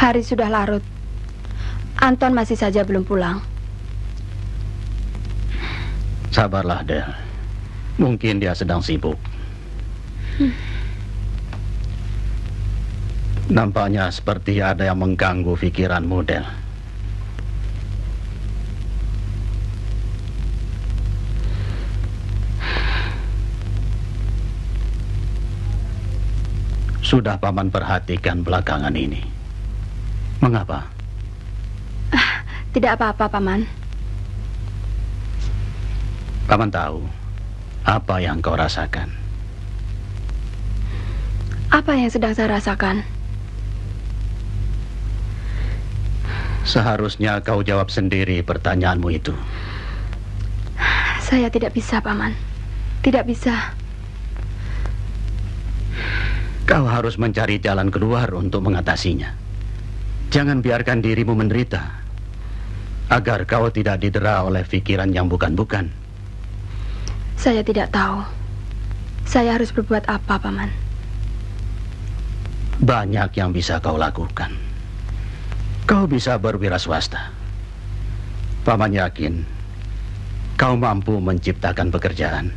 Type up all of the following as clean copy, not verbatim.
Hari sudah larut. Anton masih saja belum pulang. Sabarlah, Del. Mungkin dia sedang sibuk. Nampaknya seperti ada yang mengganggu pikiranmu, Del. Sudah Paman perhatikan belakangan ini. Mengapa? Tidak apa-apa, Paman. Paman tahu apa yang kau rasakan. Apa yang sedang saya rasakan? Seharusnya kau jawab sendiri pertanyaanmu itu. Saya tidak bisa, Paman. Tidak bisa. Kau harus mencari jalan keluar untuk mengatasinya. Jangan biarkan dirimu menderita, agar kau tidak didera oleh pikiran yang bukan-bukan. Saya tidak tahu. Saya harus berbuat apa, Paman? Banyak yang bisa kau lakukan. Kau bisa berwira swasta. Paman yakin kau mampu menciptakan pekerjaan.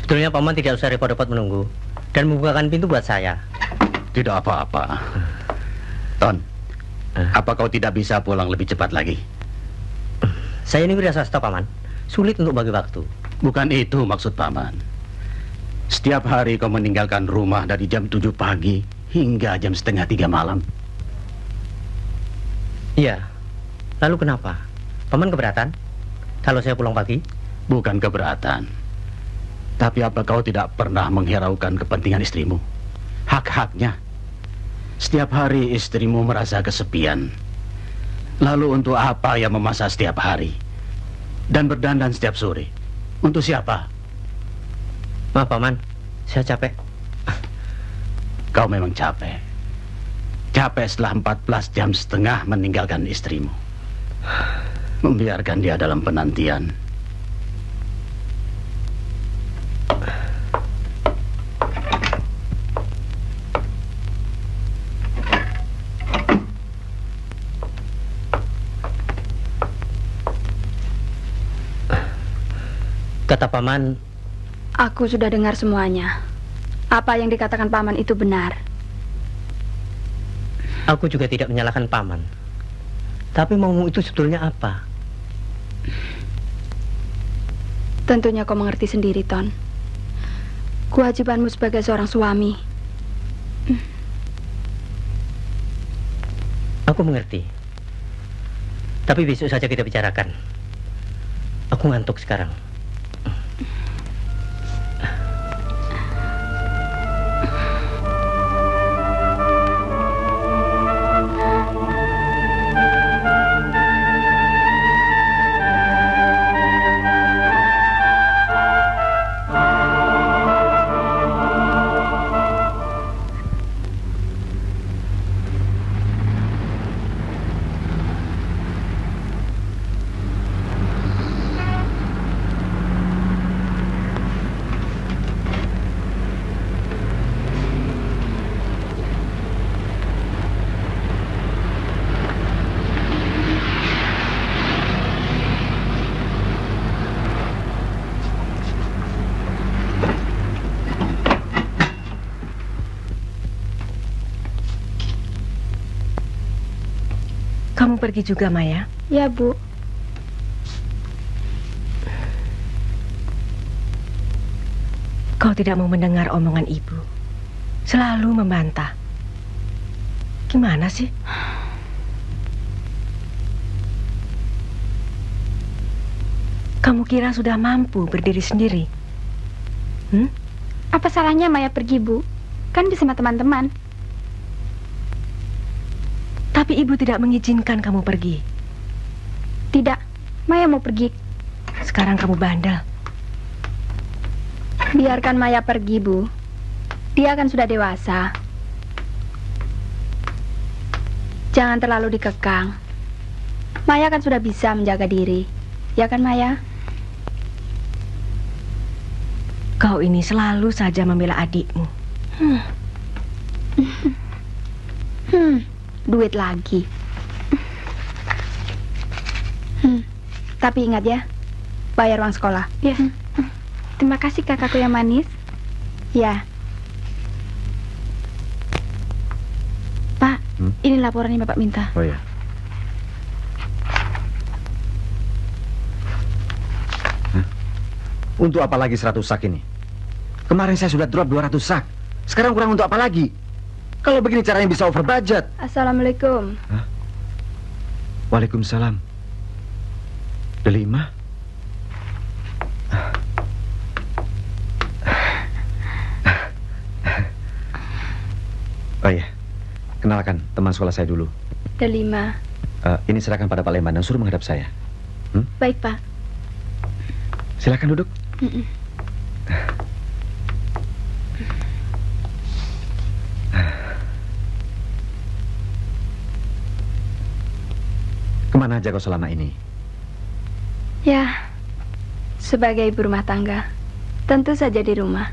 Sebetulnya Paman tidak usah repot-repot menunggu dan membukakan pintu buat saya. Tidak apa-apa. Ton, apa kau tidak bisa pulang lebih cepat lagi? Saya ini wira swasta, Paman. Sulit untuk bagi waktu. Bukan itu maksud Paman. Setiap hari kau meninggalkan rumah dari jam 7 pagi hingga jam setengah 3 malam. Iya. Lalu kenapa? Paman keberatan kalau saya pulang pagi? Bukan keberatan. Tapi apa kau tidak pernah menghiraukan kepentingan istrimu? Hak-haknya. Setiap hari istrimu merasa kesepian. Lalu untuk apa yang memasak setiap hari? Dan berdandan setiap sore? Untuk siapa? Maaf, Paman. Saya capek. Kau memang capek. Capek setelah 14 jam setengah meninggalkan istrimu. Membiarkan dia dalam penantian. Kata Paman, aku sudah dengar semuanya. Apa yang dikatakan Paman itu benar. Aku juga tidak menyalahkan Paman. Tapi maumu itu sebetulnya apa? Tentunya kau mengerti sendiri, Ton. Kewajibanmu sebagai seorang suami. Aku mengerti. Tapi besok saja kita bicarakan. Aku ngantuk sekarang. Kamu pergi juga, Maya? Ya, Bu. Kau tidak mau mendengar omongan ibu. Selalu membantah. Gimana sih? Kamu kira sudah mampu berdiri sendiri? Apa salahnya Maya pergi, Bu? Kan bersama teman-teman. Tapi ibu tidak mengizinkan kamu pergi. Tidak, Maya mau pergi. sekarang kamu bandel. Biarkan Maya pergi, Bu. Dia kan sudah dewasa. Jangan terlalu dikekang. Maya kan sudah bisa menjaga diri. Ya kan, Maya? Kau ini selalu saja membela adikmu. Duit lagi. Tapi ingat ya, bayar uang sekolah. Ya. Terima kasih kakakku yang manis. Ya. Pak, ini laporan yang Bapak minta. Oh ya. Untuk apa lagi 100 sak ini? Kemarin saya sudah drop 200 sak. Sekarang kurang untuk apa lagi? Kalau begini caranya bisa over budget. Assalamualaikum. Hah? Waalaikumsalam. Delima? Oh iya, kenalkan teman sekolah saya dulu. Delima. Ini serahkan pada Pak Leman dan suruh menghadap saya. Baik, Pak. Silakan duduk. Kemana aja kau selama ini? Ya, sebagai ibu rumah tangga, tentu saja di rumah.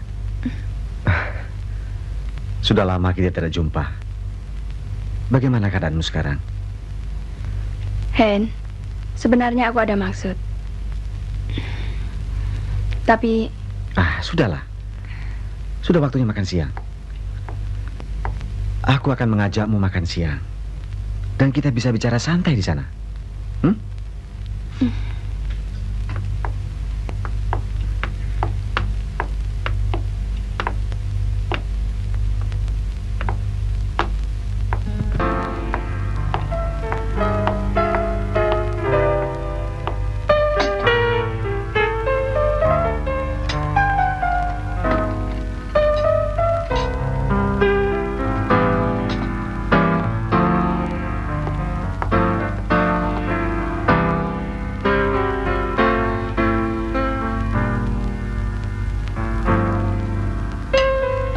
Sudah lama kita tidak jumpa. Bagaimana keadaanmu sekarang? Hen, sebenarnya aku ada maksud. Tapi... Sudahlah. Sudah waktunya makan siang. Aku akan mengajakmu makan siang. Dan kita bisa bicara santai di sana.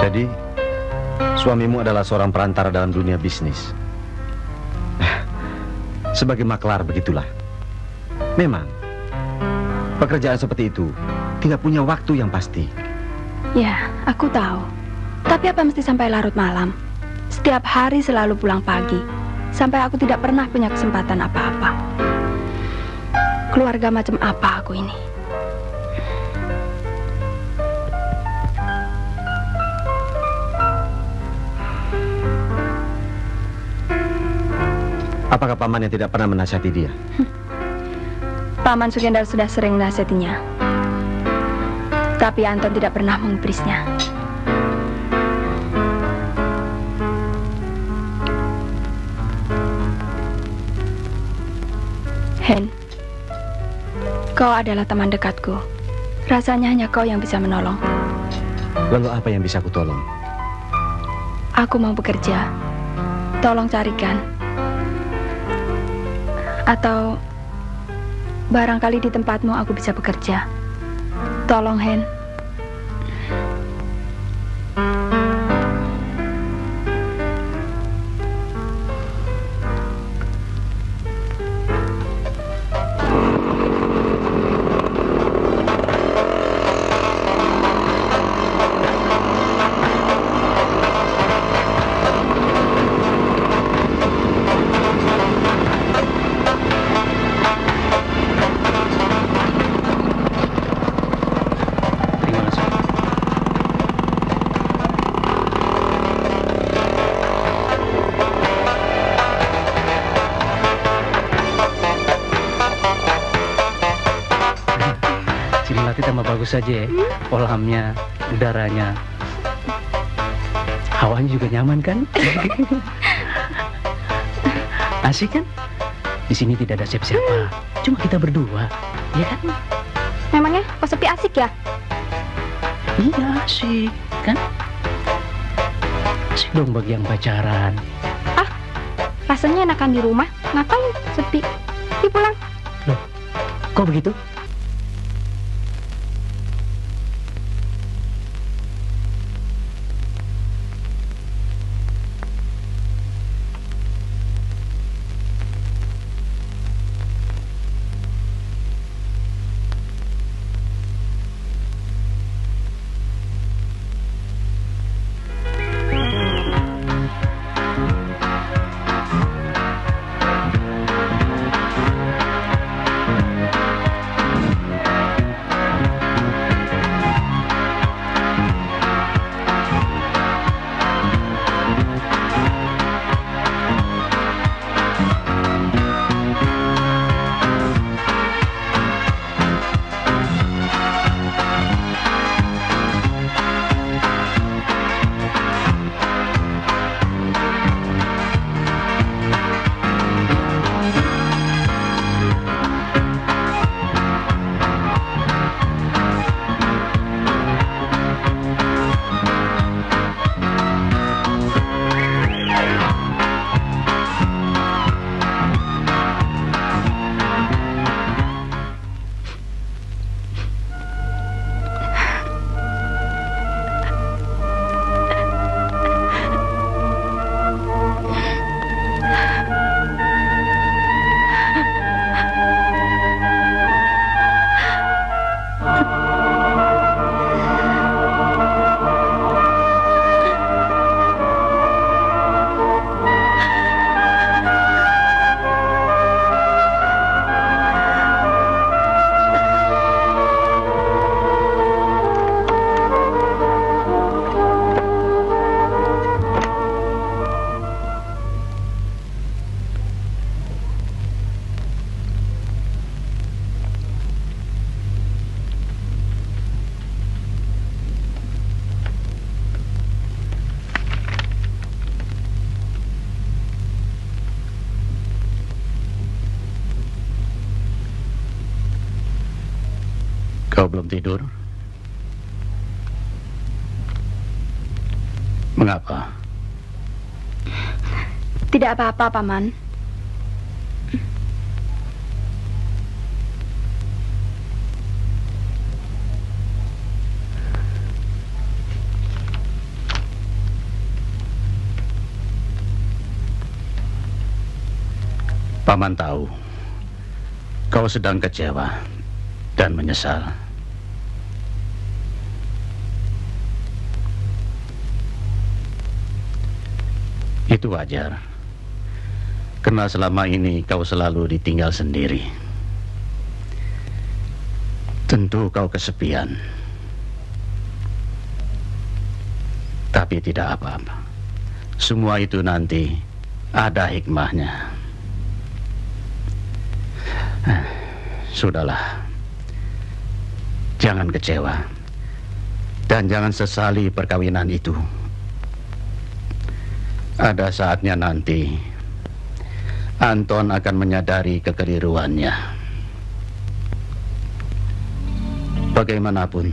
Jadi, suamimu adalah seorang perantara dalam dunia bisnis. Sebagai maklar begitulah. Memang, pekerjaan seperti itu tidak punya waktu yang pasti. Ya, aku tahu. Tapi apa mesti sampai larut malam? Setiap hari selalu pulang pagi. Sampai aku tidak pernah punya kesempatan apa-apa. Keluarga macam apa aku ini? Apakah paman yang tidak pernah menasihati dia? Paman Sukendar sudah sering menasihatinya. Tapi Anton tidak pernah mengubrisnya. Hen, kau adalah teman dekatku. Rasanya hanya kau yang bisa menolong. Lalu apa yang bisa aku tolong? Aku mau bekerja. Tolong carikan. Atau barangkali di tempatmu aku bisa bekerja. Tolong, Hen. Tambah bagus saja ya. Kolamnya, udaranya, hawanya juga nyaman kan? Asik kan? Di sini tidak ada siapa-siapa, cuma kita berdua, ya kan? Memangnya kok sepi asik ya? Iya asik, kan? Asik dong bagi yang pacaran. Rasanya enakan di rumah. Ngapain sepi? Yuk pulang. Loh, kok begitu? Kau belum tidur? Mengapa? Tidak apa-apa, Paman. Paman tahu kau sedang kecewa dan menyesal. Itu wajar, karena selama ini kau selalu ditinggal sendiri. Tentu kau kesepian, tapi tidak apa-apa. Semua itu nanti ada hikmahnya. Sudahlah, jangan kecewa dan jangan sesali perkawinan itu. Ada saatnya nanti Anton akan menyadari kekeliruannya. Bagaimanapun,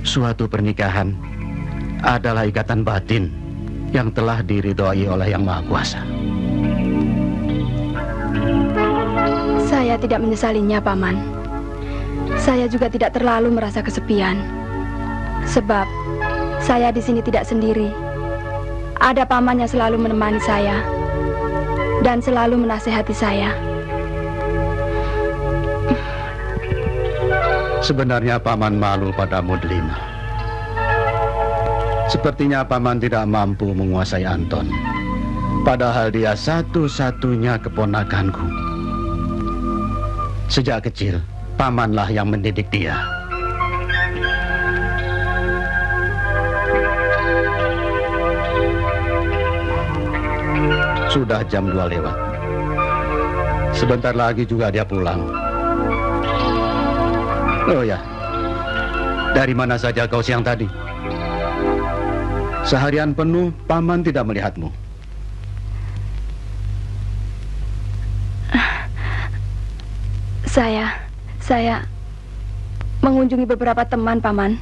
suatu pernikahan adalah ikatan batin yang telah diridhoi oleh Yang Maha Kuasa. Saya tidak menyesalinya, Paman. Saya juga tidak terlalu merasa kesepian. Sebab saya di sini tidak sendiri. Ada Paman yang selalu menemani saya dan selalu menasehati saya. Sebenarnya Paman malu padamu, Delima. Sepertinya Paman tidak mampu menguasai Anton. Padahal dia satu-satunya keponakanku. Sejak kecil, Pamanlah yang mendidik dia. Sudah jam 2 lewat. Sebentar lagi juga dia pulang. Oh ya, dari mana saja kau siang tadi? Seharian penuh Paman tidak melihatmu. Saya mengunjungi beberapa teman, Paman.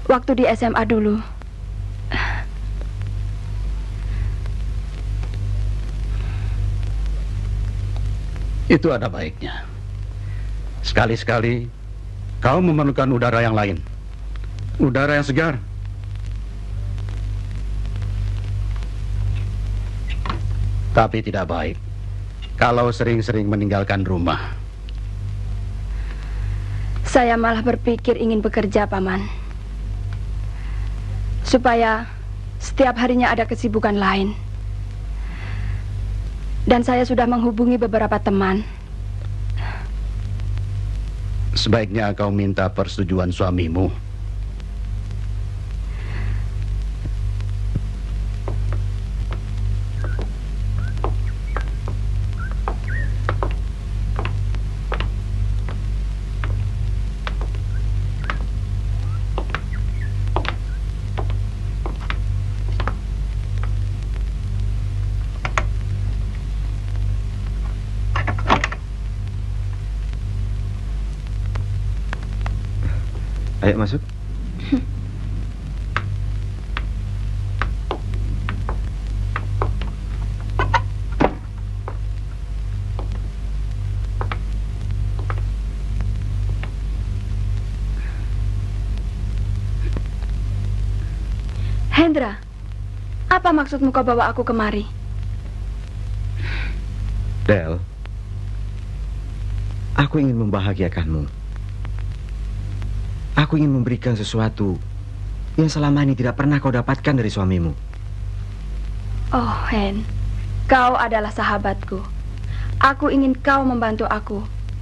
Waktu di SMA dulu. Itu ada baiknya. Sekali-sekali kau memerlukan udara yang lain. Udara yang segar. Tapi tidak baik kalau sering-sering meninggalkan rumah. Saya malah berpikir ingin bekerja, Paman. Supaya setiap harinya ada kesibukan lain. Dan saya sudah menghubungi beberapa teman. Sebaiknya kau minta persetujuan suamimu. Ayo masuk. Hendra, apa maksudmu kau bawa aku kemari? Del, aku ingin membahagiakanmu. Aku ingin memberikan sesuatu yang selama ini tidak pernah kau dapatkan dari suamimu. Oh, Hen, kau adalah sahabatku. Aku ingin kau membantu aku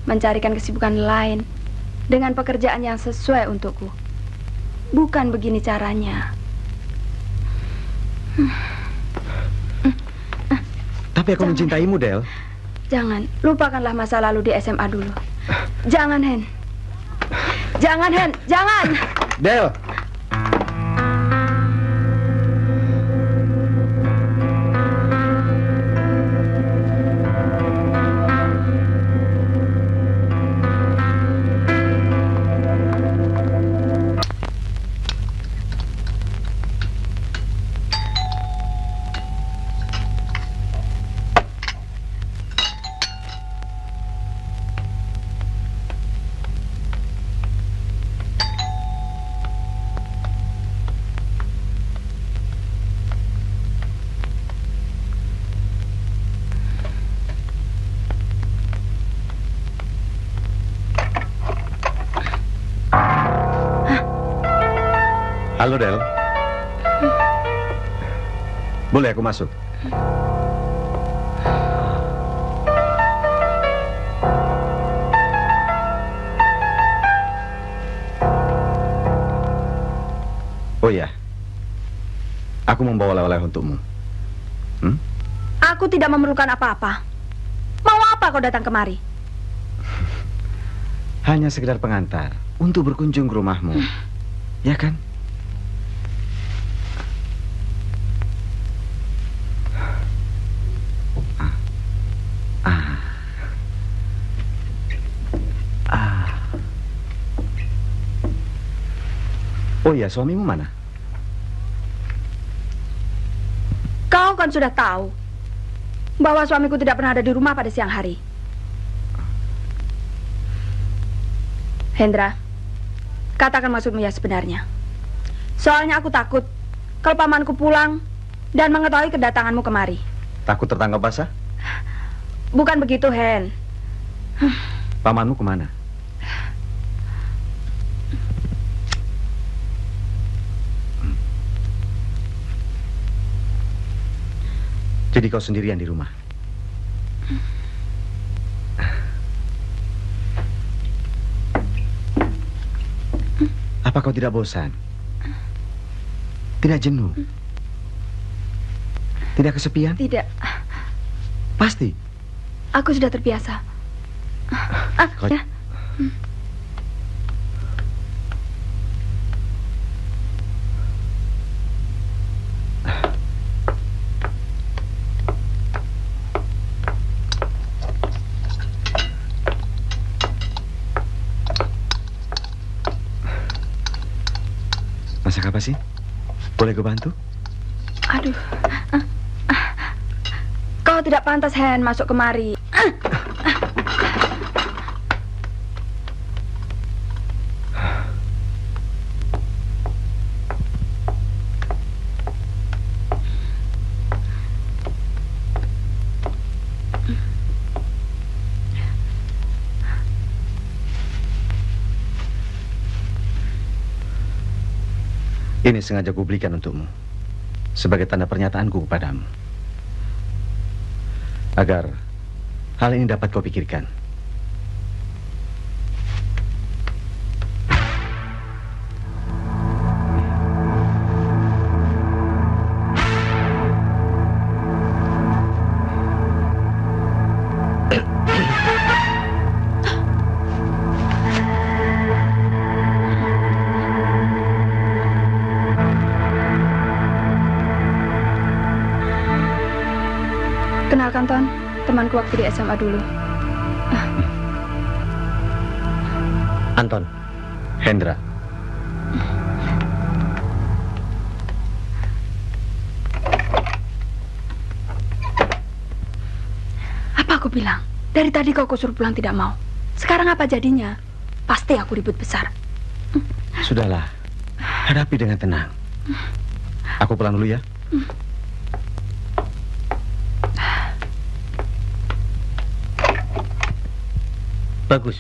mencarikan kesibukan lain dengan pekerjaan yang sesuai untukku. Bukan begini caranya. Tapi aku mencintaimu, Del. Jangan, lupakanlah masa lalu di SMA dulu. Jangan, Hen. Jangan, Hen, jangan. Del. Halo, Del. Boleh aku masuk? Oh ya, aku membawa oleh-oleh untukmu. Aku tidak memerlukan apa-apa. Mau apa kau datang kemari? Hanya sekedar pengantar untuk berkunjung ke rumahmu. Ya kan? Oh iya, suamimu mana? Kau kan sudah tahu bahwa suamiku tidak pernah ada di rumah pada siang hari. Hendra, katakan maksudmu ya sebenarnya. Soalnya aku takut kalau pamanku pulang dan mengetahui kedatanganmu kemari. Takut tertangkap basah? Bukan begitu, Hen. Pamanmu kemana? Jadi kau sendirian di rumah? Apa kau tidak bosan? Tidak jenuh? Tidak kesepian? Tidak, Pasti. aku sudah terbiasa. Kau- Ya. Masak apa sih? Boleh gue bantu? Aduh. Kau tidak pantas, Hen, masuk kemari. Ini sengaja gue belikan untukmu sebagai tanda pernyataanku kepadamu. Agar hal ini dapat kau pikirkan. Kenalkan, Ton, temanku waktu di SMA dulu. Anton. Hendra. Apa aku bilang? Dari tadi kau suruh pulang tidak mau. Sekarang apa jadinya? Pasti aku ribut besar. Sudahlah. Hadapi dengan tenang. Aku pulang dulu ya. Bagus.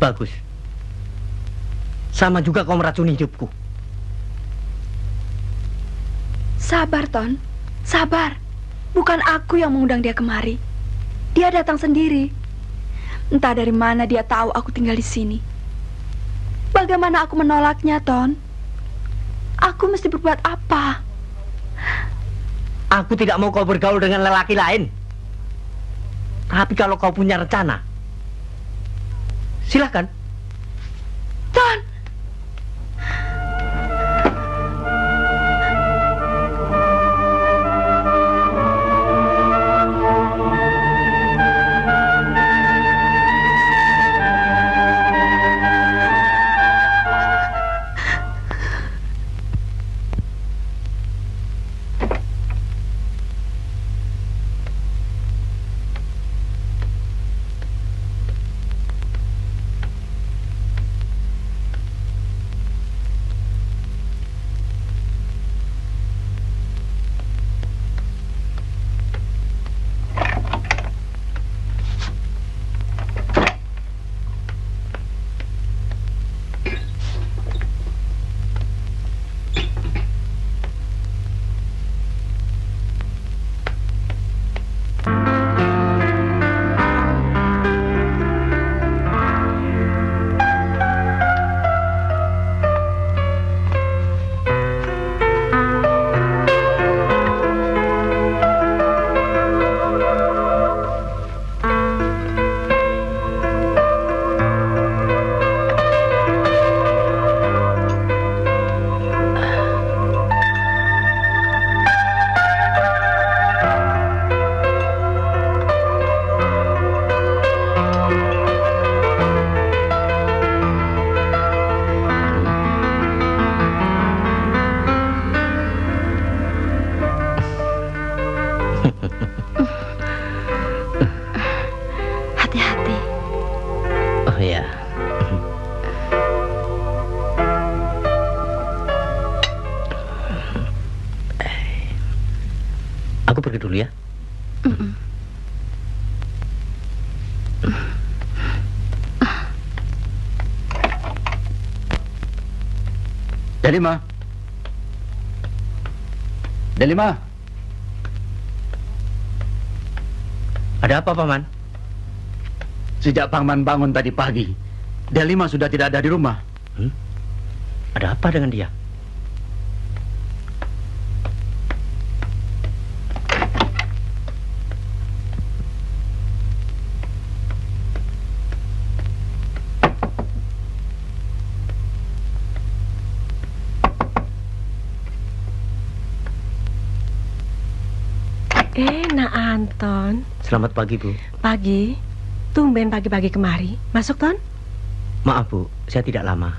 Bagus. Sama juga kau meracuni hidupku. Sabar, Ton. Sabar. Bukan aku yang mengundang dia kemari. Dia datang sendiri. Entah dari mana dia tahu aku tinggal di sini. Bagaimana aku menolaknya, Ton? Aku mesti berbuat apa? Aku tidak mau kau bergaul dengan lelaki lain. Tapi kalau kau punya rencana, silakan. Ton! Delima. Delima. Ada apa, Paman? Sejak Paman bangun tadi pagi, Delima sudah tidak ada di rumah. Ada apa dengan dia? Nak Anton. Selamat pagi, Bu. Pagi. Tumben pagi-pagi kemari. Masuk, Ton? Maaf, Bu, saya tidak lama.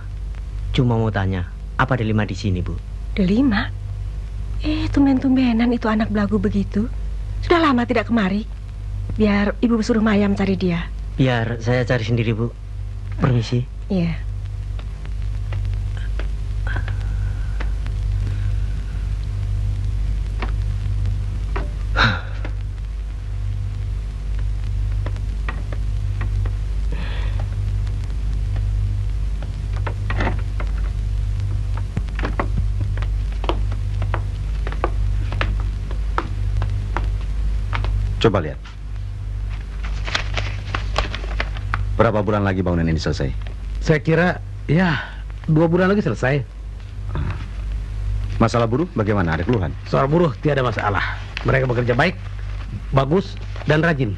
Cuma mau tanya, apa Delima di sini, Bu? Delima? Tumben-tumbenan itu anak belagu begitu. Sudah lama tidak kemari. Biar ibu suruh Maya mencari dia. Biar saya cari sendiri, Bu. Permisi. Iya. Coba lihat. Berapa bulan lagi bangunan ini selesai? Saya kira, ya, 2 bulan lagi selesai. Masalah buruh bagaimana? Ada keluhan? Soal buruh tiada masalah. Mereka bekerja baik, bagus, dan rajin.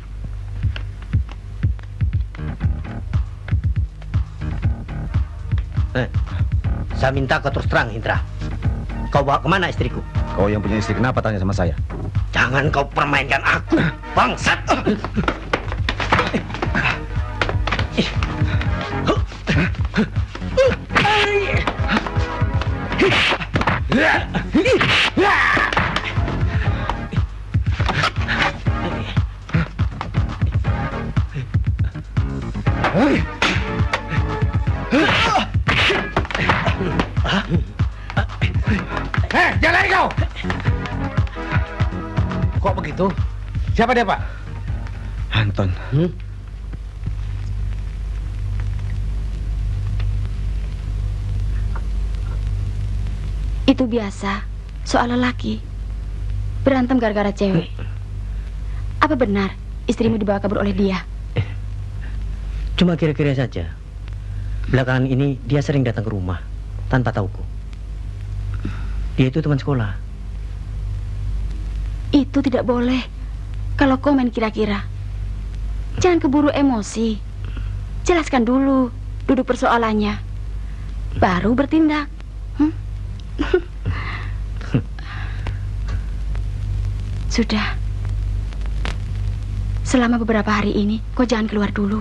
Saya minta kau terus terang, Indra. Kau bawa kemana istriku? Kau yang punya istri kenapa tanya sama saya? Jangan kau permainkan aku, bangsat! Jangan lari kau! Kok begitu? Siapa dia, Pak? Anton. Itu biasa, soal lelaki. Berantem gara-gara cewek. Apa benar istrimu dibawa kabur oleh dia? Cuma kira-kira saja. Belakangan ini dia sering datang ke rumah tanpa tahuku. Dia itu teman sekolah. Itu tidak boleh. Kalau kau main kira-kira, jangan keburu emosi. Jelaskan dulu duduk persoalannya, baru bertindak. Sudah. Selama beberapa hari ini kau jangan keluar dulu.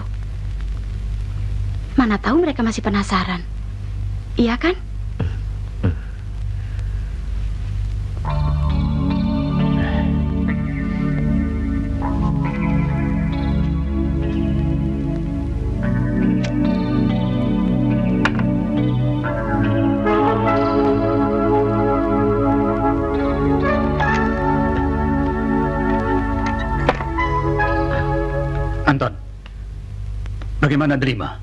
Mana tahu mereka masih penasaran. Iya kan? Anton, bagaimana Delima?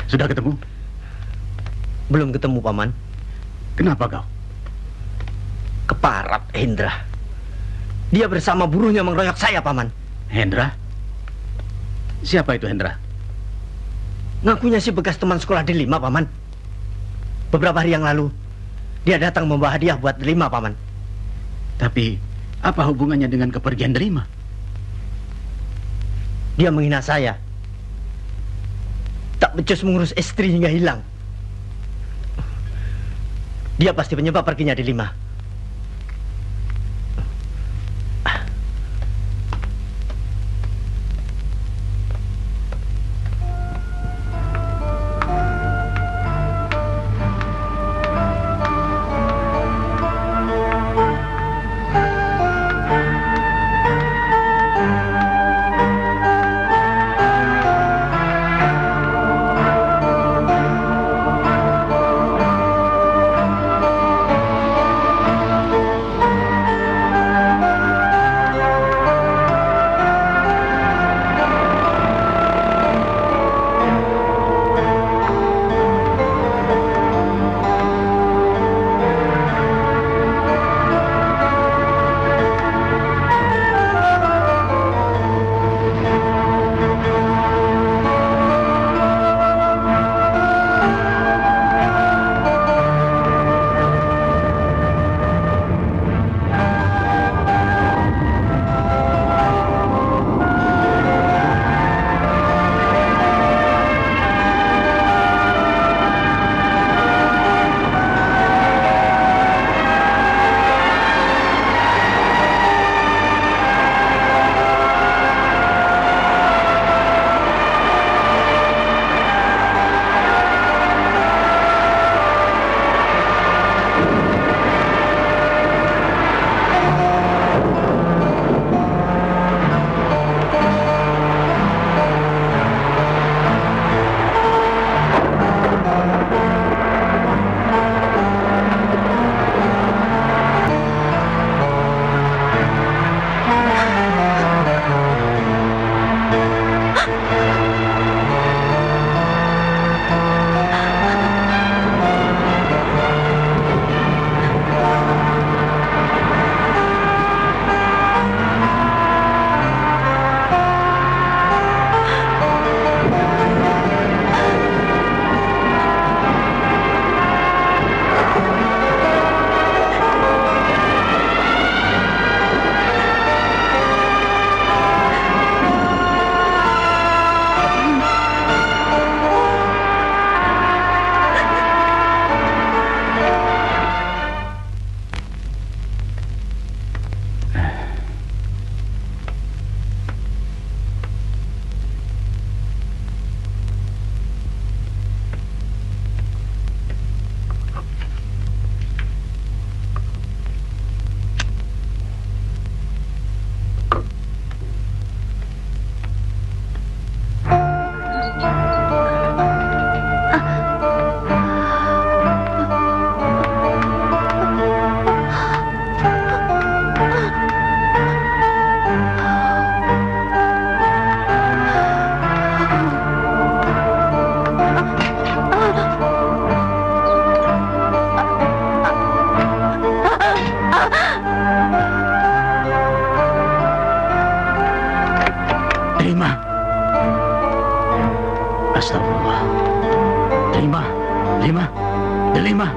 Sudah ketemu? Belum ketemu, Paman. Kenapa kau? Keparat, Hendra. Dia bersama buruhnya mengeroyok saya, Paman. Hendra? Siapa itu Hendra? Ngakunya si bekas teman sekolah Delima, Paman. Beberapa hari yang lalu, dia datang membawa hadiah buat Delima, Paman. Tapi, apa hubungannya dengan kepergian Delima? Dia menghina saya. Tak becus mengurus istri hingga hilang. Dia pasti penyebab perginya Delima. Delima. Delima.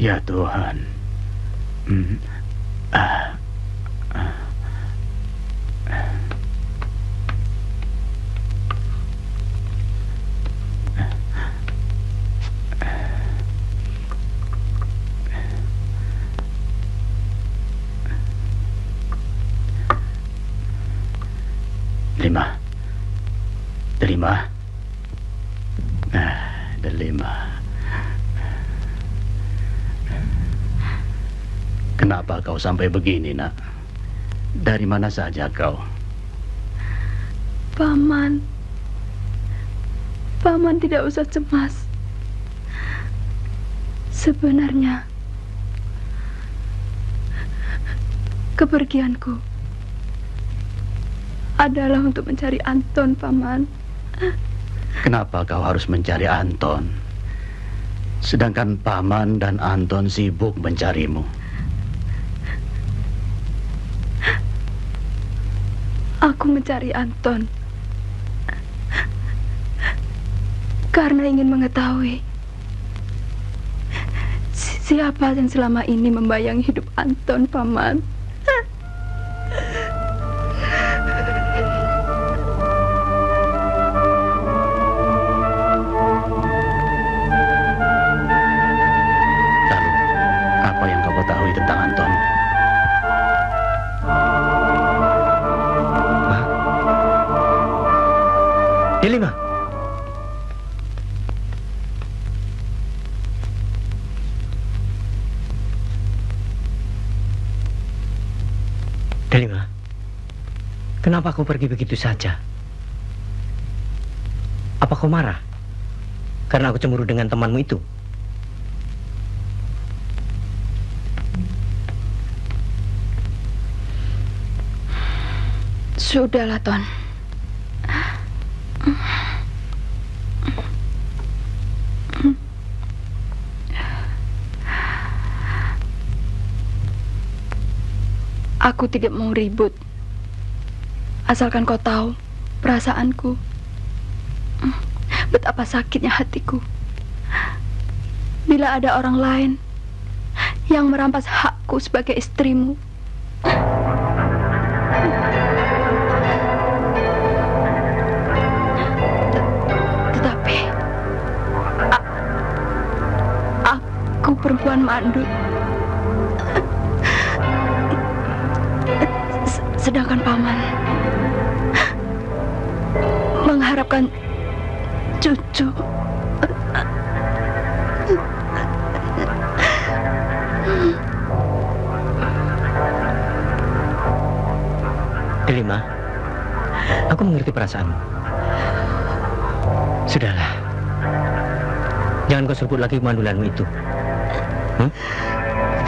Ya Tuhan. Delima. Delima. Kenapa kau sampai begini, nak? Dari mana saja kau? Paman tidak usah cemas. Sebenarnya kepergianku adalah untuk mencari Anton, Paman. Kenapa kau harus mencari Anton? Sedangkan Paman dan Anton sibuk mencarimu. Aku mencari Anton karena ingin mengetahui siapa yang selama ini membayangi hidup Anton, Paman. Lalu, apa yang kau ketahui tentang Anton? Delima. Delima, kenapa kau pergi begitu saja? Apa kau marah karena aku cemburu dengan temanmu itu? Sudahlah, Ton. Aku tidak mau ribut. Asalkan kau tahu perasaanku. Betapa sakitnya hatiku bila ada orang lain yang merampas hakku sebagai istrimu. Tetapi aku perempuan mandul. Sedangkan Paman mengharapkan cucu. Delima, aku mengerti perasaanmu. Sudahlah, jangan kau sebut lagi kemandulanmu itu.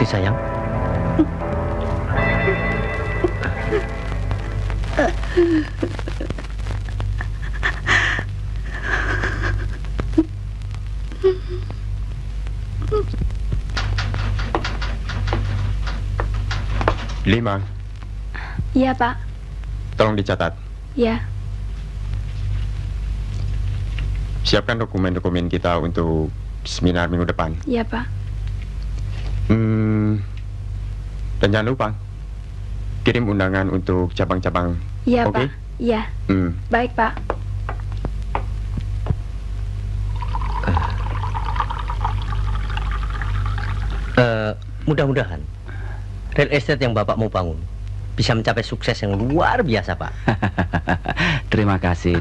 Itu sayang. Lima. Iya, Pak. Tolong dicatat. Ya. Siapkan dokumen-dokumen kita untuk seminar minggu depan. Iya, Pak. Dan jangan lupa kirim undangan untuk cabang-cabang. Iya, Oke? Pak. Iya. Baik, Pak. Mudah-mudahan real estate yang Bapak mau bangun bisa mencapai sukses yang luar biasa, Pak. Terima kasih.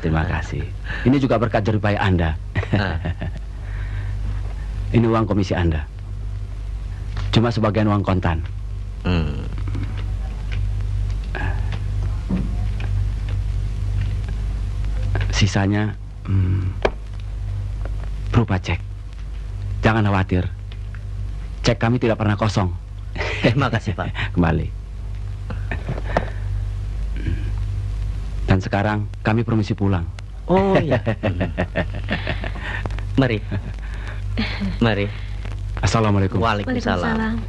Ini juga berkat jeripaya Anda. Ini uang komisi Anda. Cuma sebagian uang kontan. Sisanya berupa cek. Jangan khawatir. Cek kami tidak pernah kosong. Terima kasih, Pak. Kembali. Dan sekarang kami permisi pulang. Oh iya. Mari. Mari. Assalamualaikum. Waalaikumsalam.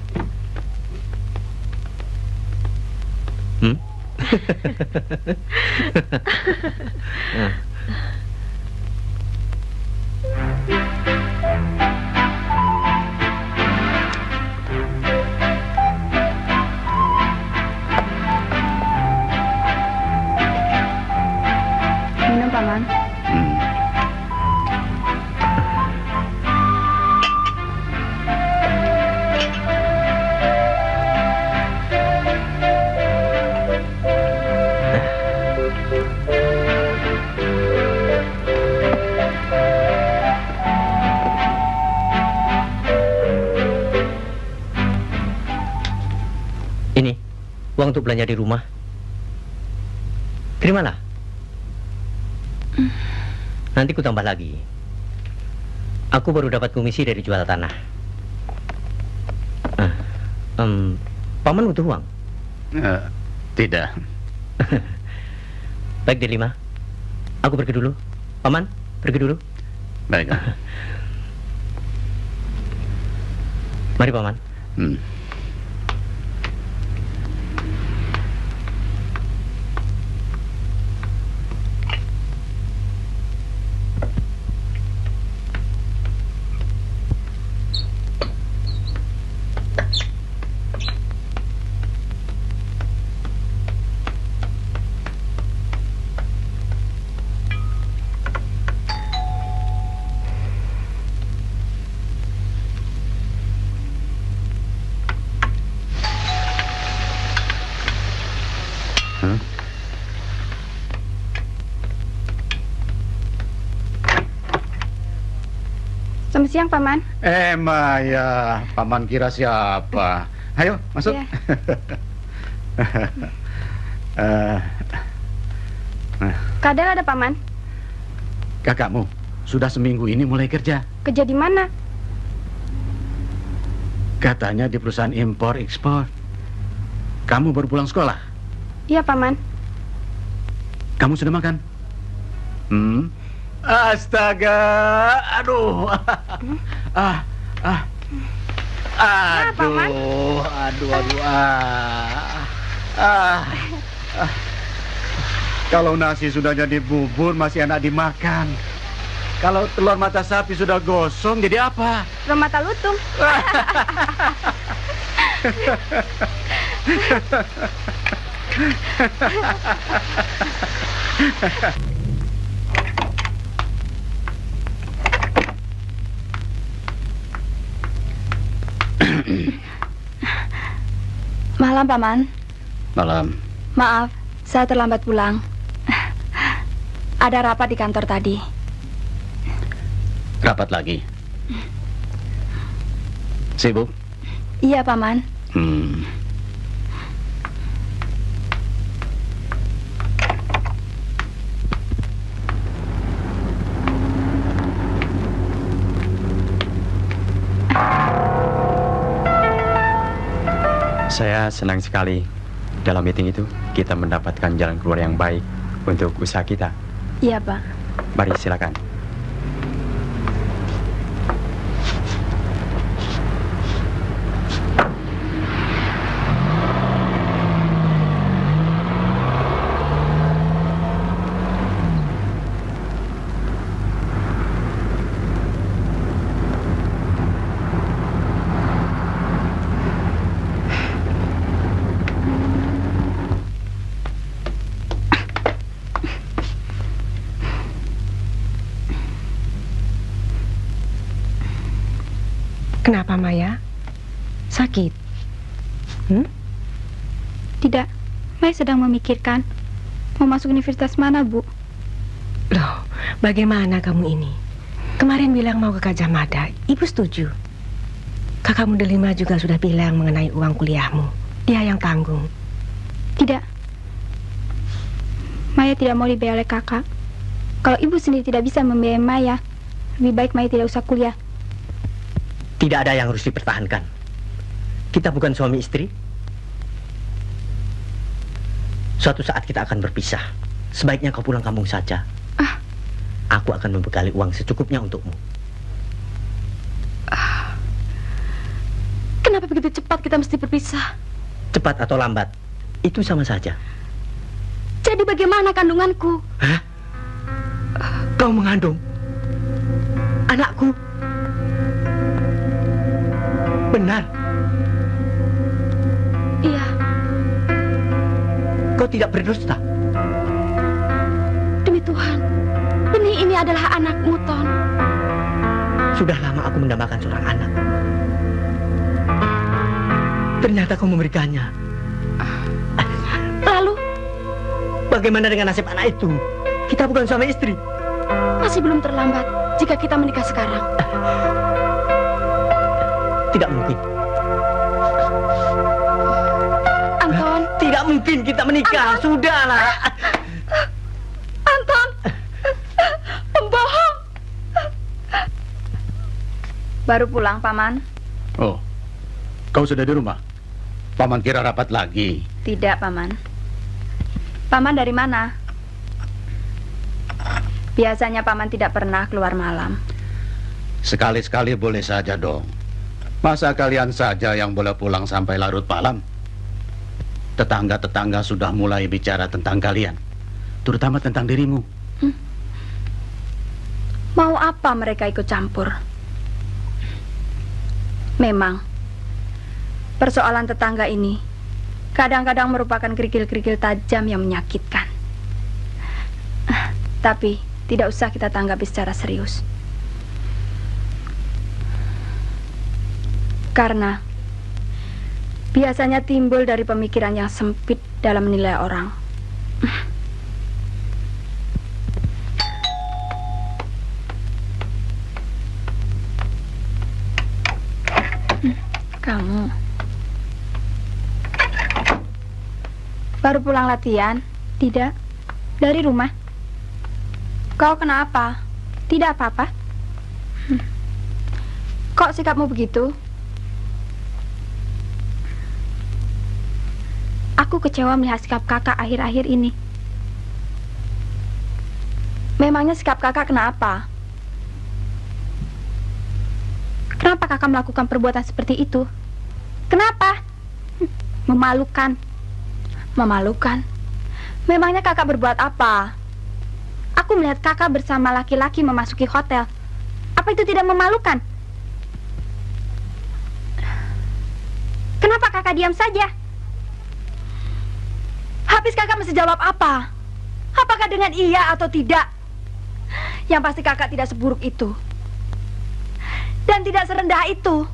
Minum, Paman. Ini uang untuk belanja di rumah. Terimalah. Nanti ku tambah lagi. Aku baru dapat komisi dari jual tanah. Paman butuh uang? Tidak. Baik, Delima. Aku pergi dulu. Paman, pergi dulu. Baik. Mari, Paman. Selamat siang, Paman. Maya, Paman kira siapa? Ayo, masuk. Iya. Kadal ada, Paman. Kakakmu sudah seminggu ini mulai kerja. Kerja di mana? Katanya di perusahaan impor-ekspor. Kamu baru pulang sekolah? Iya, Paman. Kamu sudah makan? Astaga, aduh. Paman? Kalau nasi sudah jadi bubur masih enak dimakan. Kalau telur mata sapi sudah gosong jadi apa? Telur mata lutung. Malam, Paman. Malam. Maaf, saya terlambat pulang. Ada rapat di kantor tadi. Rapat lagi? Sibuk? Iya, Paman. Saya senang sekali dalam meeting itu kita mendapatkan jalan keluar yang baik untuk usaha kita. Iya, Pak. Mari silakan. Kenapa, Maya? Sakit? Tidak. Maya sedang memikirkan mau masuk universitas mana, Bu. Loh, bagaimana kamu ini? Kemarin bilang mau ke Gajah Mada, Ibu setuju. Kakakmu Delima juga sudah bilang mengenai uang kuliahmu. Dia yang tanggung. Tidak. Maya tidak mau dibayar oleh kakak. Kalau ibu sendiri tidak bisa membiayai Maya, lebih baik Maya tidak usah kuliah. Tidak ada yang harus dipertahankan. Kita bukan suami istri. Suatu saat kita akan berpisah. Sebaiknya kau pulang kampung saja. Aku akan membekali uang secukupnya untukmu. Kenapa begitu cepat kita mesti berpisah? Cepat atau lambat, itu sama saja. Jadi bagaimana kandunganku? Hah? Kau mengandung anakku? Benar? Iya. Kau tidak berdusta? Demi Tuhan, benih ini adalah anakmu, Ton. Sudah lama aku mendambakan seorang anak. Ternyata kau memberikannya. Lalu? Bagaimana dengan nasib anak itu? Kita bukan suami istri. Masih belum terlambat jika kita menikah sekarang. Tidak mungkin. Anton. Tidak mungkin kita menikah. Anton. Sudahlah. Anton. Pembohong. Baru pulang, Paman. Oh, kau sudah di rumah? Paman kira rapat lagi. Tidak, Paman. Paman dari mana? Biasanya Paman tidak pernah keluar malam. Sekali-sekali boleh saja dong. Masa kalian saja yang boleh pulang sampai larut malam? Tetangga-tetangga sudah mulai bicara tentang kalian, terutama tentang dirimu. Mau apa mereka ikut campur? Memang persoalan tetangga ini kadang-kadang merupakan kerikil-kerikil tajam yang menyakitkan. Tapi tidak usah kita tanggapi secara serius. Karena biasanya timbul dari pemikiran yang sempit dalam menilai orang. Kamu baru pulang latihan? Tidak, dari rumah. Kau kenapa? Tidak apa-apa. Kok sikapmu begitu? Aku kecewa melihat sikap kakak akhir-akhir ini. Memangnya sikap kakak kenapa? Kenapa kakak melakukan perbuatan seperti itu? Kenapa? Memalukan. Memalukan? Memangnya kakak berbuat apa? Aku melihat kakak bersama laki-laki memasuki hotel. Apa itu tidak memalukan? Kenapa kakak diam saja? Habis kakak mesti jawab apa? Apakah dengan iya atau tidak? Yang pasti kakak tidak seburuk itu. Dan tidak serendah itu.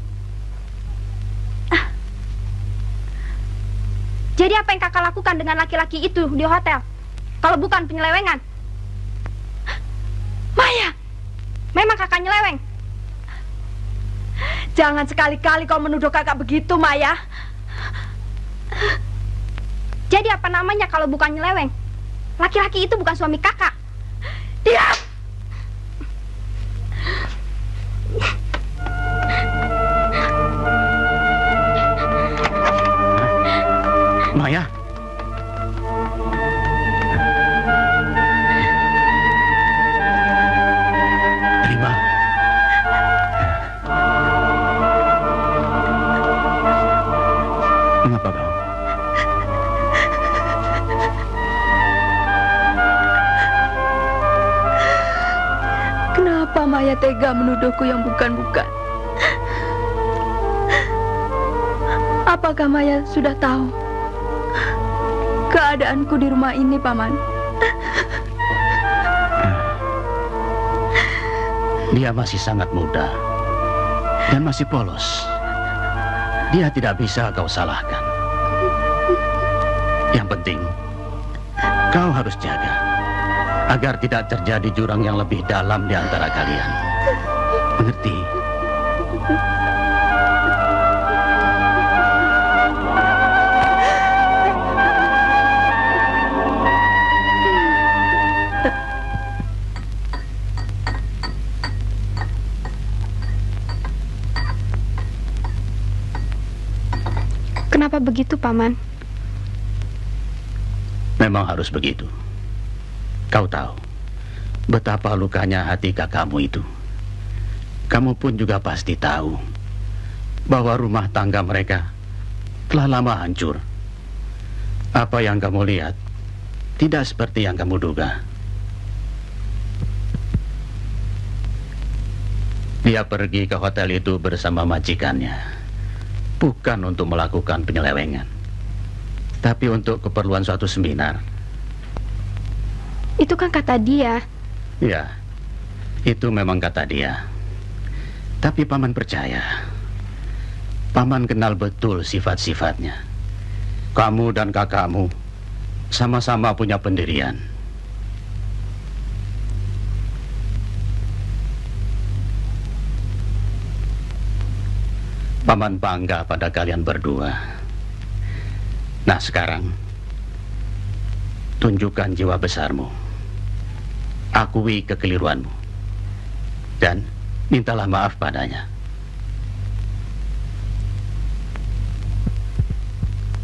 Jadi apa yang kakak lakukan dengan laki-laki itu di hotel? Kalau bukan penyelewengan? Maya, memang kakak nyeleweng? Jangan sekali-kali kau menuduh kakak begitu, Maya. Jadi apa namanya kalau bukan nyeleweng? Laki-laki itu bukan suami kakak. Diam! Maya. Terima. Mengapa kau? Kenapa Maya tega menuduhku yang bukan-bukan? Apakah Maya sudah tahu keadaanku di rumah ini, Paman? Dia masih sangat muda dan masih polos. Dia tidak bisa kau salahkan. Yang penting, kau harus jaga agar tidak terjadi jurang yang lebih dalam di antara kalian. Mengerti? Kenapa begitu, Paman? Memang harus begitu. Kau tahu betapa lukanya hati kakakmu itu. Kamu pun juga pasti tahu bahwa rumah tangga mereka telah lama hancur. Apa yang kamu lihat tidak seperti yang kamu duga. Dia pergi ke hotel itu bersama majikannya, bukan untuk melakukan penyelewengan, tapi untuk keperluan suatu seminar. Itu kan kata dia. Ya, itu memang kata dia. Tapi Paman percaya. Paman kenal betul sifat-sifatnya. Kamu dan kakakmu sama-sama punya pendirian. Paman bangga pada kalian berdua. Nah sekarang, tunjukkan jiwa besarmu. Akui kekeliruanmu. Dan mintalah maaf padanya.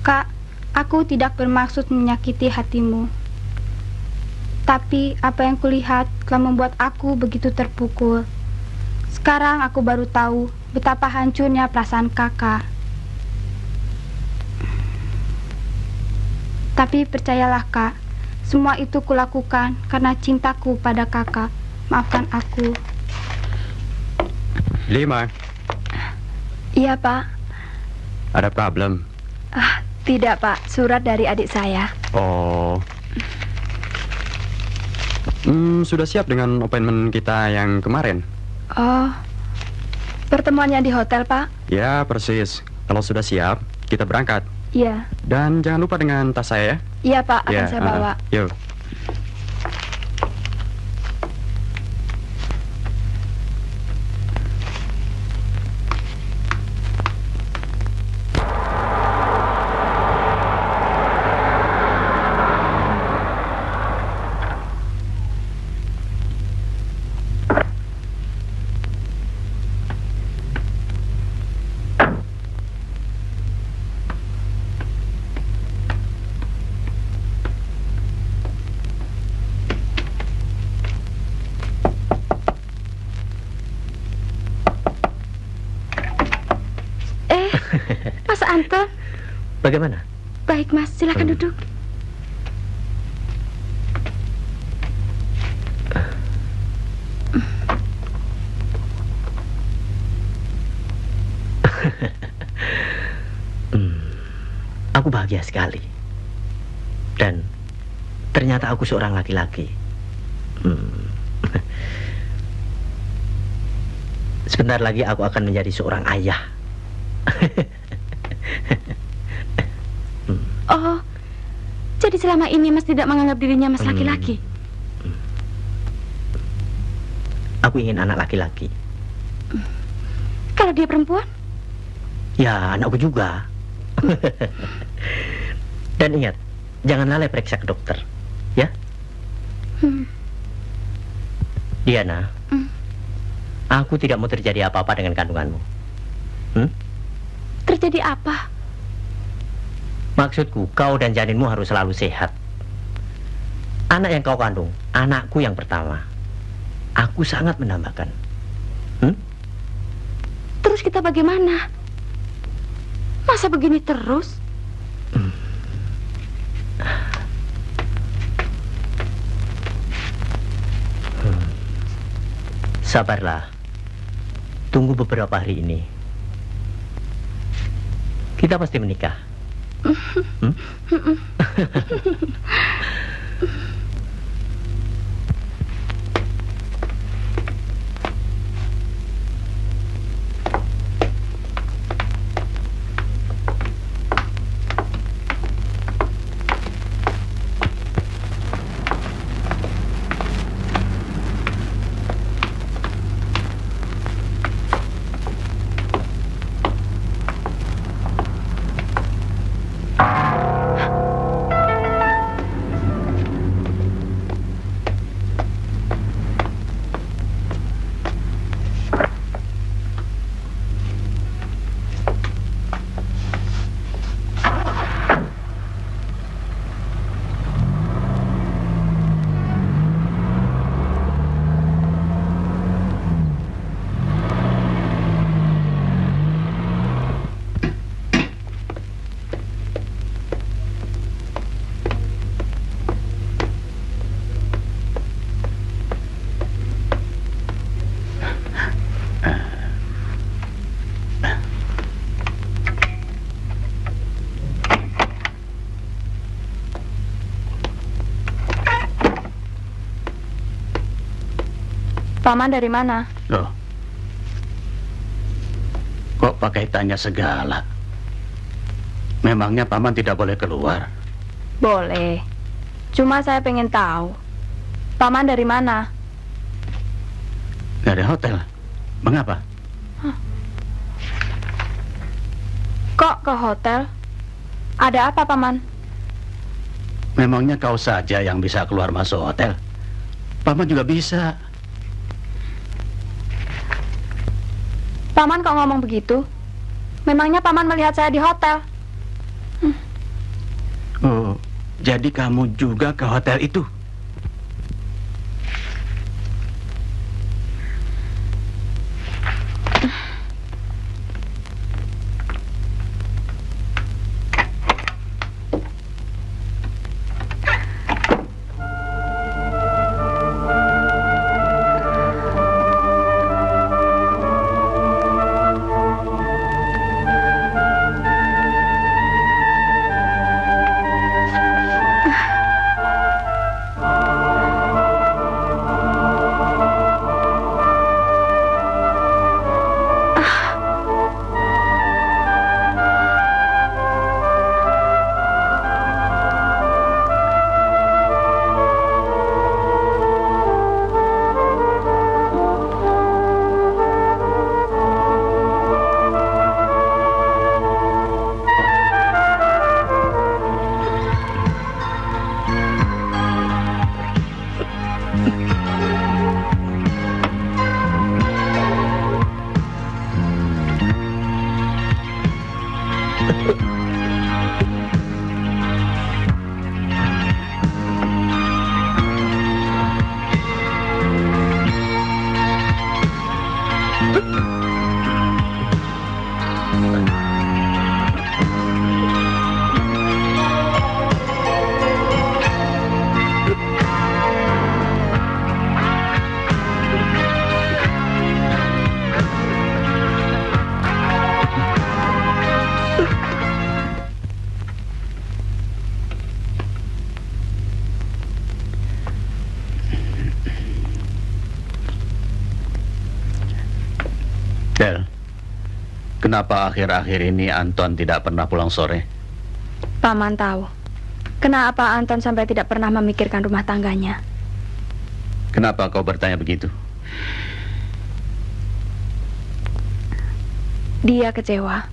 Kak, aku tidak bermaksud menyakiti hatimu. Tapi apa yang kulihat telah membuat aku begitu terpukul. Sekarang aku baru tahu betapa hancurnya perasaan kakak. Tapi percayalah kak, semua itu kulakukan karena cintaku pada kakak. Maafkan aku. Lima, Iya, Pak. ada problem. Tidak, Pak. Surat dari adik saya. Oh. Sudah siap dengan appointment kita yang kemarin? Oh, pertemuannya di hotel, Pak? Ya, persis. Kalau sudah siap, kita berangkat. Iya. Dan jangan lupa dengan tas saya ya. Iya, Pak. Akan Ya, saya bawa. Yuk. Mas Anton. Bagaimana? Baik, Mas. Silakan duduk. Aku bahagia sekali. Dan ternyata aku seorang laki-laki. Sebentar lagi aku akan menjadi seorang ayah. Oh, jadi selama ini Mas tidak menganggap dirinya Mas laki-laki? Aku ingin anak laki-laki. Kalau dia perempuan? Ya, anakku juga. Dan ingat, jangan lalai periksa ke dokter, ya? Diana, aku tidak mau terjadi apa-apa dengan kandunganmu. Terjadi apa? Maksudku, kau dan janinmu harus selalu sehat. Anak yang kau kandung, anakku yang pertama. Aku sangat mendambakan. Terus kita bagaimana? Masa begini terus? Sabarlah. Tunggu beberapa hari ini. Kita pasti menikah. Paman dari mana? Loh, kok pakai tanya segala? Memangnya paman tidak boleh keluar? Boleh. Cuma saya pengen tahu. Paman dari mana? Dari hotel. Mengapa? Kok ke hotel? Ada apa, Paman? Memangnya kau saja yang bisa keluar masuk hotel? Paman juga bisa. Paman kok ngomong begitu? Memangnya Paman melihat saya di hotel? Oh, jadi kamu juga ke hotel itu? Del, kenapa akhir-akhir ini Anton tidak pernah pulang sore? Paman tahu. Kenapa Anton sampai tidak pernah memikirkan rumah tangganya? Kenapa kau bertanya begitu? Dia kecewa.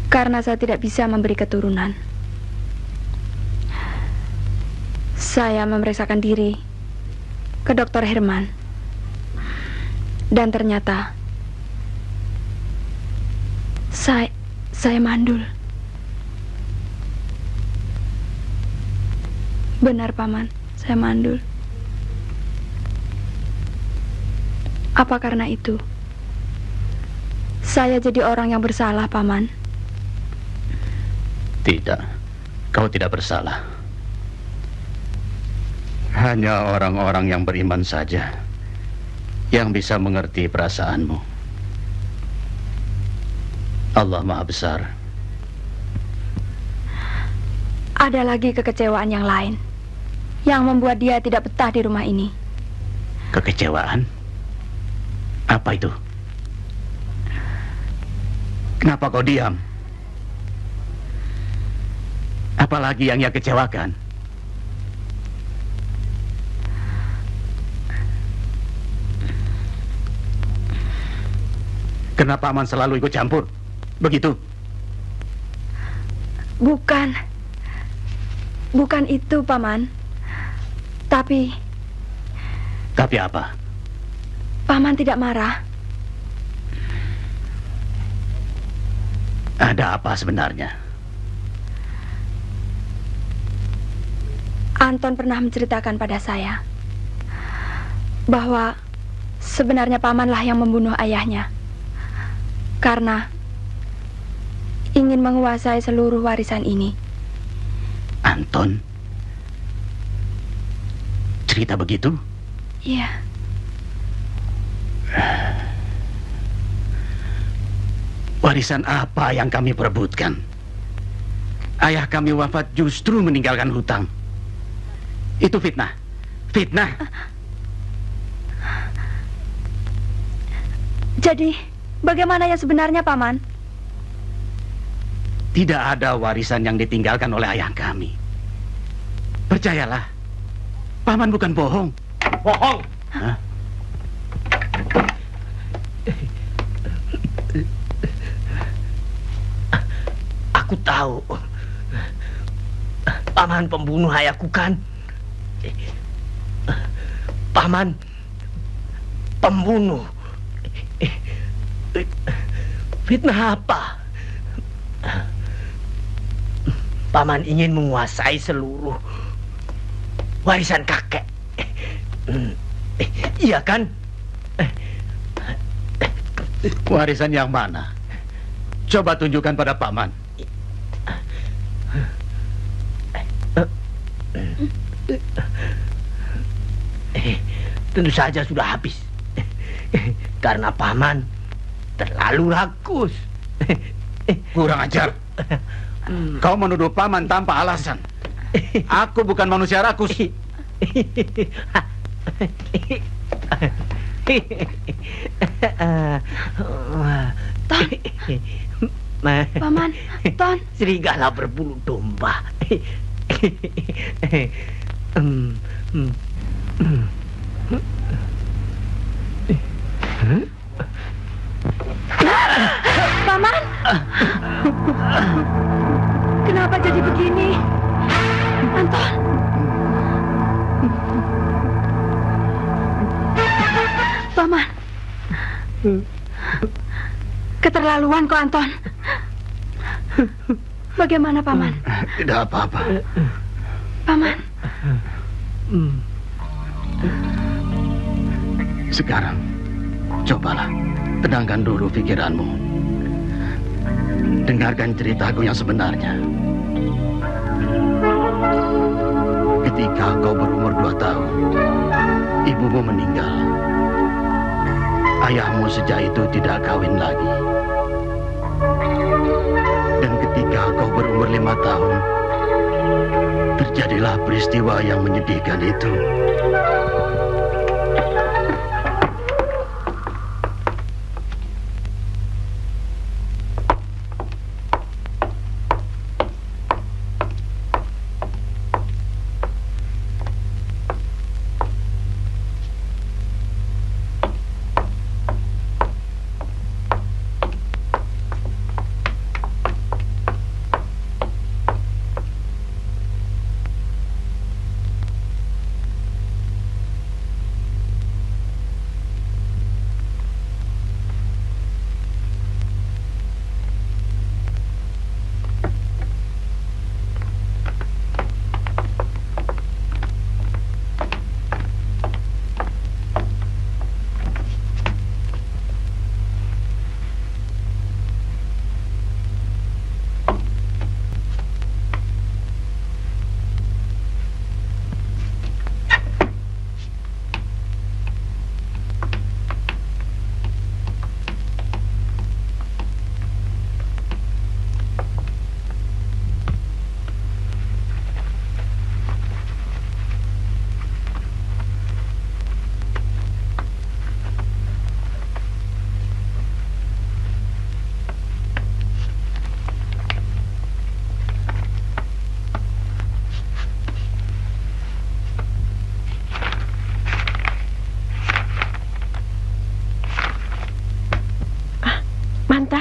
Karena saya tidak bisa memberi keturunan. Saya memeriksakan diri ke Dr. Herman. Dan ternyata saya mandul. Benar, Paman, saya mandul. Apa karena itu saya jadi orang yang bersalah, Paman? Tidak, kau tidak bersalah. Hanya orang-orang yang beriman saja yang bisa mengerti perasaanmu. Allah Maha Besar. Ada lagi kekecewaan yang lain yang membuat dia tidak betah di rumah ini. Kekecewaan? Apa itu? Kenapa kau diam? Apalagi yang ia kecewakan? Kenapa Aman selalu ikut campur? Begitu? Bukan itu, Paman. Tapi apa? Paman tidak marah. Ada apa sebenarnya? Anton pernah menceritakan pada saya bahwa sebenarnya Pamanlah yang membunuh ayahnya karena ingin menguasai seluruh warisan ini. Anton? Cerita begitu? Iya. Warisan apa yang kami perebutkan? Ayah kami wafat justru meninggalkan hutang. Itu fitnah. Fitnah. Jadi, bagaimana yang sebenarnya, Paman? Tidak ada warisan yang ditinggalkan oleh ayah kami. Percayalah, Paman bukan bohong. Bohong. Hah? Aku tahu. Paman pembunuh ayahku kan? Paman pembunuh. Fitnah apa? Paman ingin menguasai seluruh warisan kakek. Iya kan? Warisan yang mana? Coba tunjukkan pada Paman. Tentu saja sudah habis. Karena Paman terlalu rakus. Kurang ajar. Kau menuduh Paman tanpa alasan. Aku bukan manusia rakus. Ton. Paman, Ton. Serigala berbulu domba. Paman. Kenapa jadi begini? Anton. Paman. Keterlaluan kok, Anton. Bagaimana, Paman? Tidak apa-apa. Paman. Sekarang, cobalah tenangkan dulu pikiranmu. Dengarkan ceritaku yang sebenarnya. Ketika kau berumur 2 tahun, ibumu meninggal. Ayahmu sejak itu tidak kawin lagi. Dan ketika kau berumur 5 tahun, terjadilah peristiwa yang menyedihkan itu. Manta.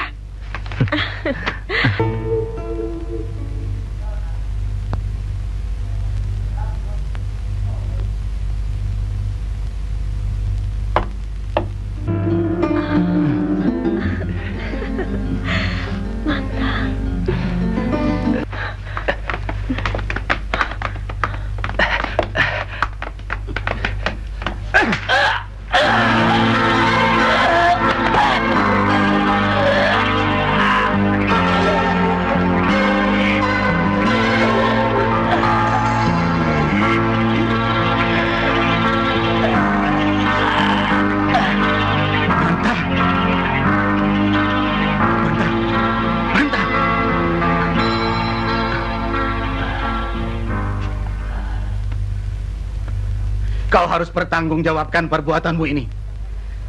Kau harus bertanggungjawabkan perbuatanmu ini.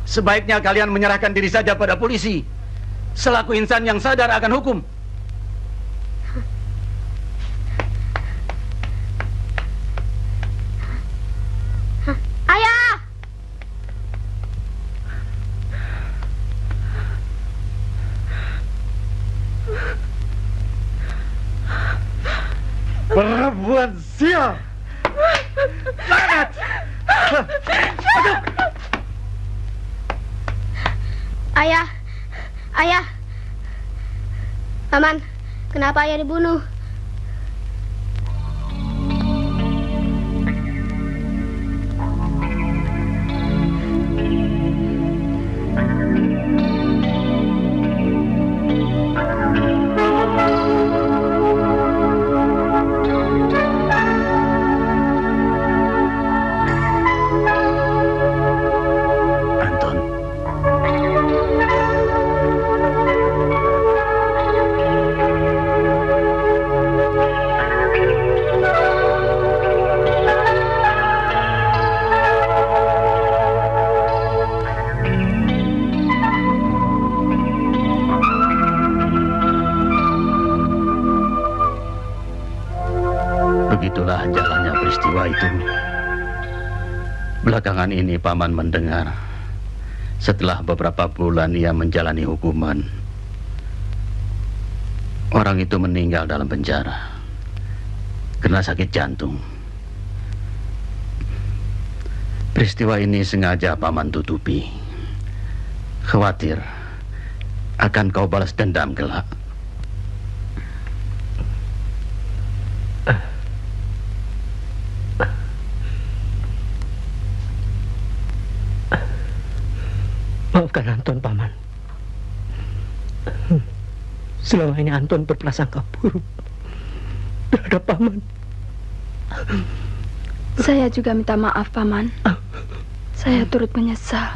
Sebaiknya kalian menyerahkan diri saja pada polisi. Selaku insan yang sadar akan hukum. Ayah! Perempuan sial! Laknat! Ayah! Ayah! Paman, kenapa ayah dibunuh? Anton. Begitulah jalannya peristiwa itu. Belakangan ini Paman mendengar setelah beberapa bulan ia menjalani hukuman, orang itu meninggal dalam penjara karena sakit jantung. Peristiwa ini sengaja Paman tutupi, khawatir akan kau balas dendam kelak. Maafkan Anton, Paman. Selama ini Anton berprasangka buruk terhadap Paman. Saya juga minta maaf, Paman. Saya turut menyesal.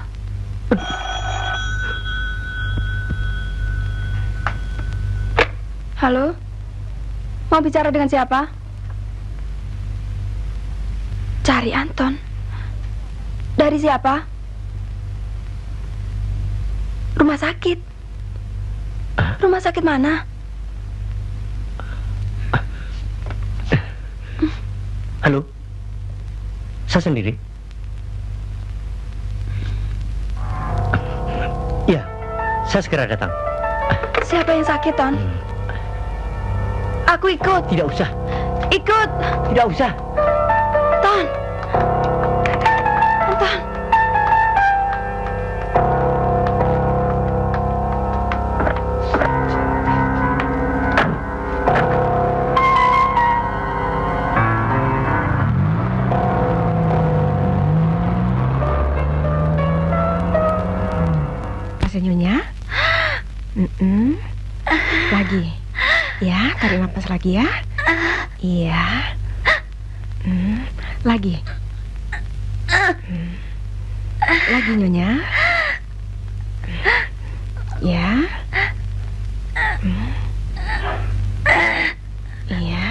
Halo? Mau bicara dengan siapa? Cari Anton. Dari siapa? Rumah sakit. Rumah sakit mana? Halo? Saya sendiri. Ya, saya segera datang. Siapa yang sakit, Ton? Aku ikut. Tidak usah. Ikut. Tidak usah. Ton. Ton. Nyonya. Lagi. Ya, tarik nafas lagi ya. Iya. Lagi. Lagi Nyonya. Ya. Iya.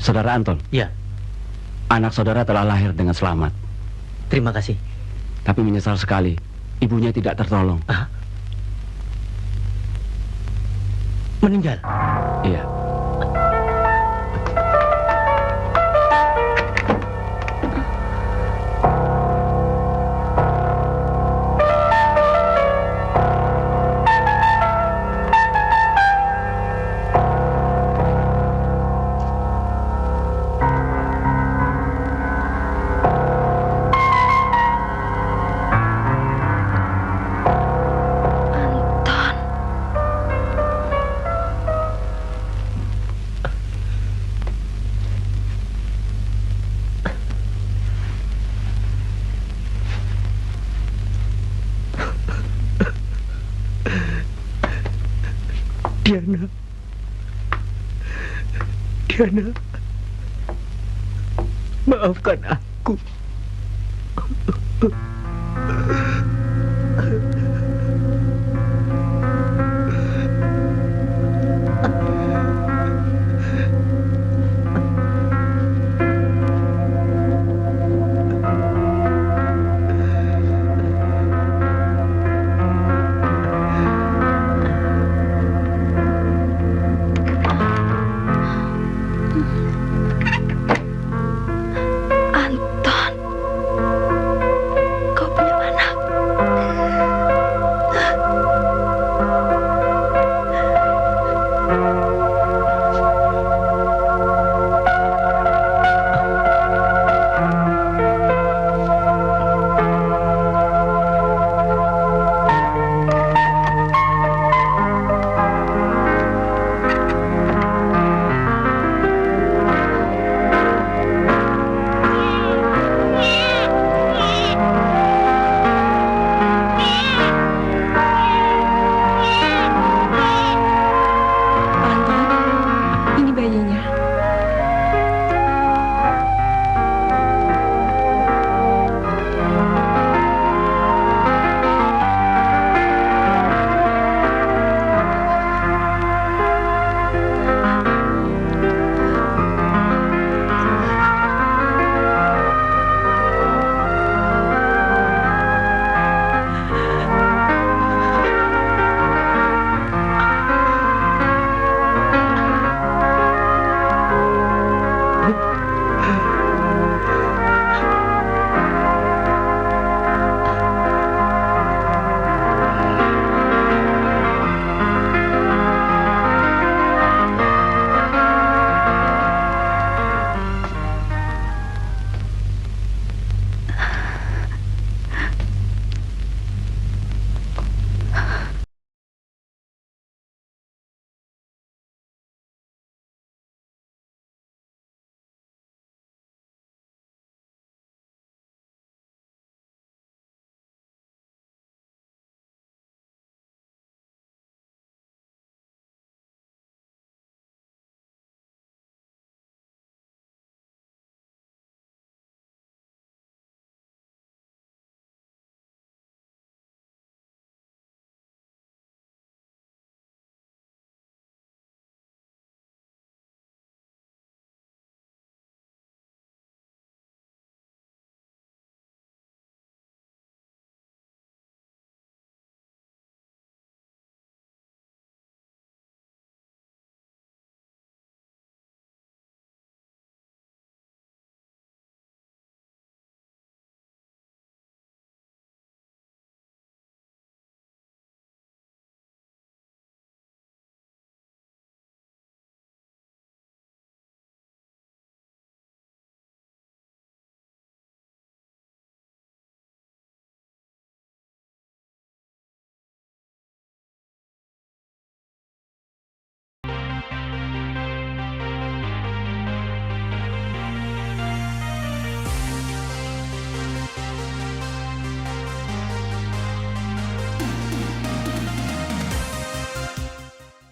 Saudara Anton. Ya. Anak saudara telah lahir dengan selamat. Terima kasih. Tapi menyesal sekali, ibunya tidak tertolong. Meninggal? Iya. Diana. Diana. Maafkan aku.